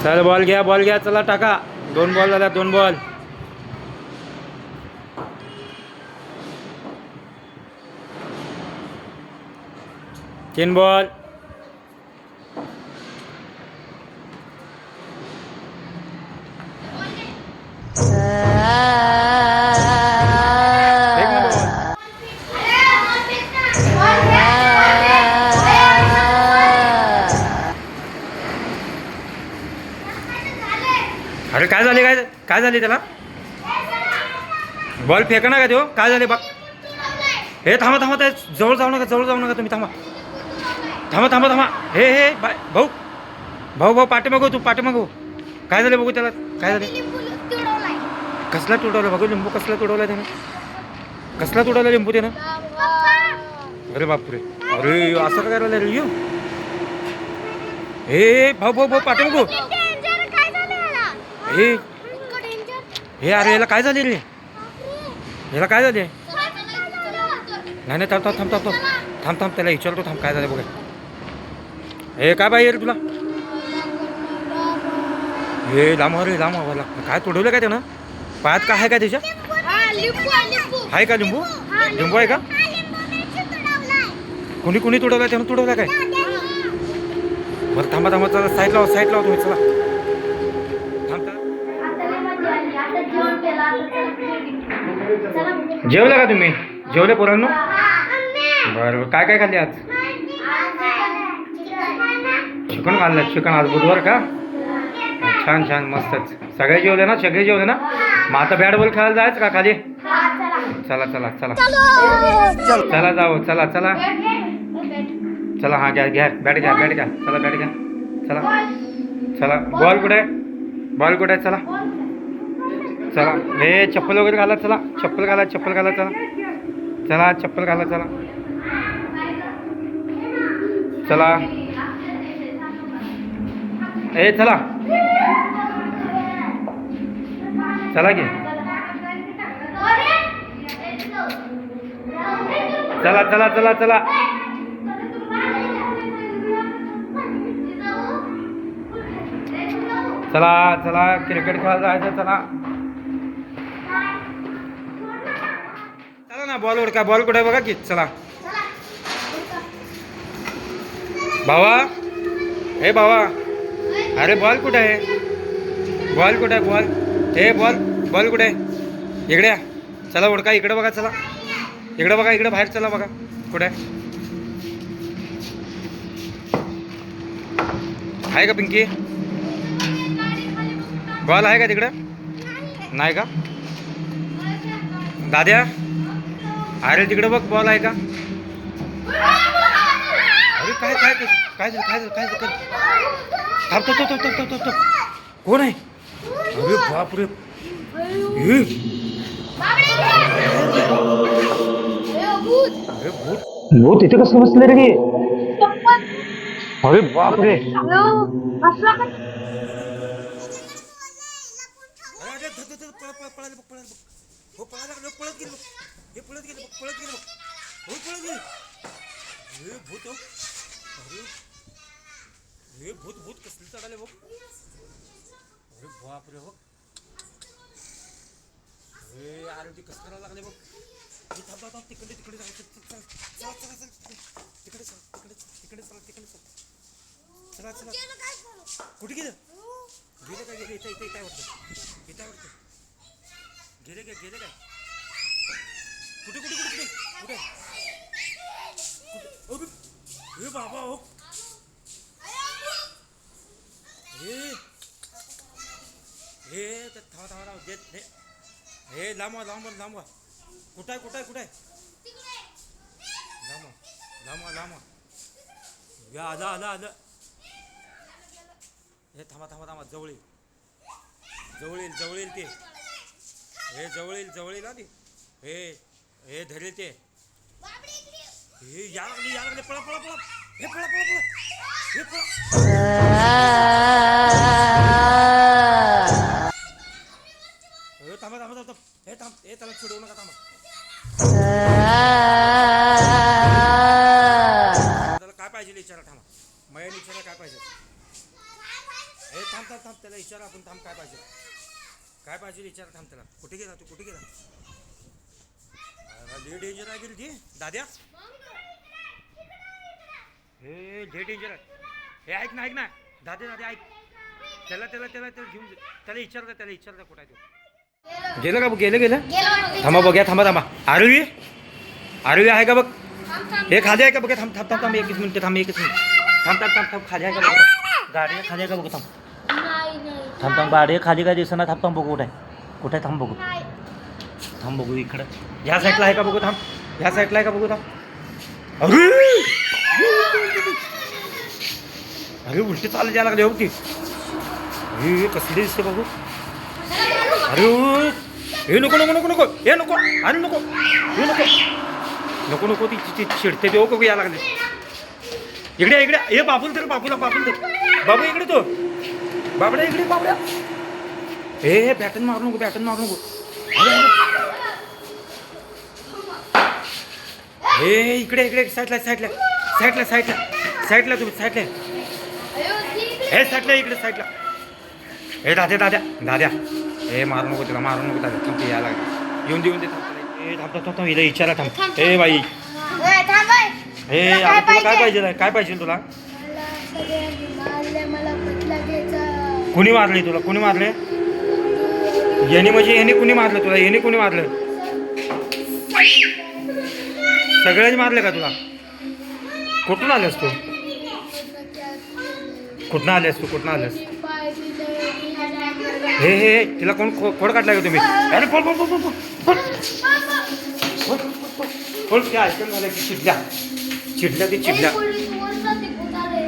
चल बॉल घ्या चला टाका. 2 बॉल झाल्या 2 बॉल. तीन बॉल. अरे काय झाले काय झाले त्याला. बॉल फेकणार का तो. काय झाले बघ. हे थांबा ते जवळ जाऊ नका तुम्ही थांबा. हे भाऊ पाठीमागो तू पाठीमागो. काय झाले बघू त्याला. काय झाले. कसला तुडवला बघू. लिंबू कसला तुडवला त्यानं. कसला तुडवला लिंबू त्यानं. अरे बापरे. अरे असं काय करायला रे. हे भाऊ पाठीमागो. हे अरे याला काय झाले रे. याला काय झाले. नाही थांब त्याला विचारतो. थांब काय झालं बघा. हे काय पाहिजे रे तुला. हे लांब काय तुडवलं काय त्यानं. पायात काय आहे का त्याच्या. आहे का लिंबू आहे का. कुणी तुडवलं त्यानं. तुडवलं काय. बरं थांबा चला साईड लावा तुम्ही चला. जेवला का तुम्ही. जेवले पोरांनो. बरं काय खाल्ले आज. चिकन खाल्लं. चिकन आज बुधवार का. छान मस्तच. सगळे जेवले ना. मग आता बॅट बॉल खेळायला जायचं का खाली. चला जाऊ चला हा घ्या बॅट घ्या चला बॅट घ्या चला बॉल कुठे चला हे चप्पल वगैरे घाला. चला चप्पल घाला चला चप्पल घाला चला ए चला की चला क्रिकेट खेळायला जायचं. चला ना बॉल कुठे बघा की. चला भावा. हे भावा अरे बॉल कुठे आहे. बॉल हे बॉल कुठे आहे. इकडे या. चला ओळखा. इकडे बघा. चला इकडे बघा. इकडे बाहेर चला बघा कुठे आहे का पिंकी. बॉल आहे का तिकडं. नाही का दाद्या. अरे तिकडे बघ बॉल आहे का. अरे काय थांब. कोण आहे. अरे बापरे. भूत इथे कसं बसले रे. अरे बापरे. भूत कसले चढाले बघ. अरे बापरे हो. अरे ते कसं करायला लागले बघ. तिकडे चला कुठे गेलं काय इथे काय वाटतं. गेले काय कुठे हे बाबा हो. हे थांबा देत हे लांबवा कुठे लांबवा या आलं. हे थांबा जवळ येईल ते. हे जवळ येईल आधी. हे धरेल ते. हे या लागले पळा. हे पळा. थांबा. हे त्याला चिडवू नका. थांबा त्याला काय पाहिजे विचारा. थांबा मया विचारा काय पाहिजे. हे थांब थांब थांब त्याला विचार आपण. थांब काय पाहिजे विचार. थांब त्याला. कुठे गेला तू? कुठे गेला? लय डेंजर आहे गेली ती दाद्या. हे लय डेंजर आहे. हे ऐक ना दाद्या ऐक. त्याला घेऊन त्याला विचारता कुठं आहे तो. गेलं का? गेलं थांबा बघ्या. थांबा आरवी आहे का बघ. हे खाली आहे का बघा. थांब एकच मिनिट. थांब खाली आहे का बघ. गाडी खाली आहे का बघू. थांब गाडी खाली काय दिसना. थांब बघू कुठे थांब बघू. इकडं ह्या साईडला आहे का बघू. थांब ह्या साईडला आहे का बघू. थांब. अरे उलटी चालत जायला लागली होती. अरे कसली दिसते बघू. अरे हे नको. हे नको. अरे नको ती चिडते देऊ का यायला लागले. इकडे हे बाबूला धर. बाबू इकडे तो. बाबड्या इकडे. हे बॅटन मारू नको. हे इकडे साईडला तुम्ही साईडला. हे साईडला इकडे साईडला. हे दाद्या हे मारू नको दाद्या. थांब यायला लागले. येऊन दे. हे थांब हिला विचारा. थांब. हे बाई हे तुला काय पाहिजे तुला. कुणी मारले तुला? कुणी मारले? याने कुणी मारलं तुला? कुणी मारलं? सगळ्यांनी मारले का तुला? कुठून आलेस तू? कुठून आलेस? हे तिला कोण खोड काढलाय का तुम्ही? अरे फोड काय ऐकून झालं की चिडल्या.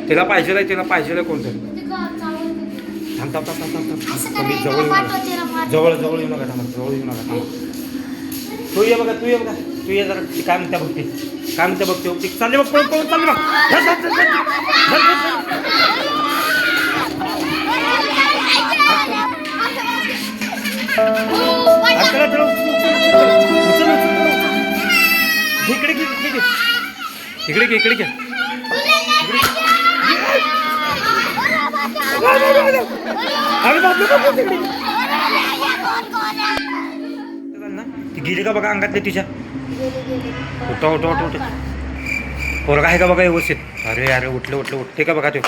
तिला पाहिजे कोणतं. थांब जवळ येऊ नका. तू ये बघा. तू ये जरा. काय म्हणता बघते. चालले बघ. पळून चालले बघ. इकडे घे. ती गेली का बघा अंगातले तिच्या. उठा. पोरगा आहे का बघा व्यवस्थित. अरे उठले का बघा. तो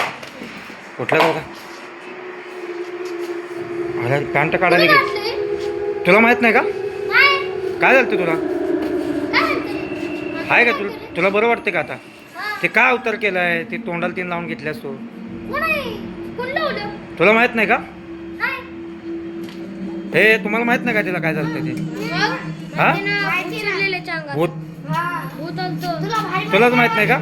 उठला का बघा. अरे पॅन्ट काढायला गेली. तुला माहित नाही का काय झालं तुला? आहे का तुला बरं वाटते का आता? ते काय अवतार केलाय? ते तोंडाला 3 लावून घेतल्यास तू. तुला माहित नाही का? हे तुम्हाला माहित नाही का तिला काय झालं ते? हा तुलाच माहित नाही का?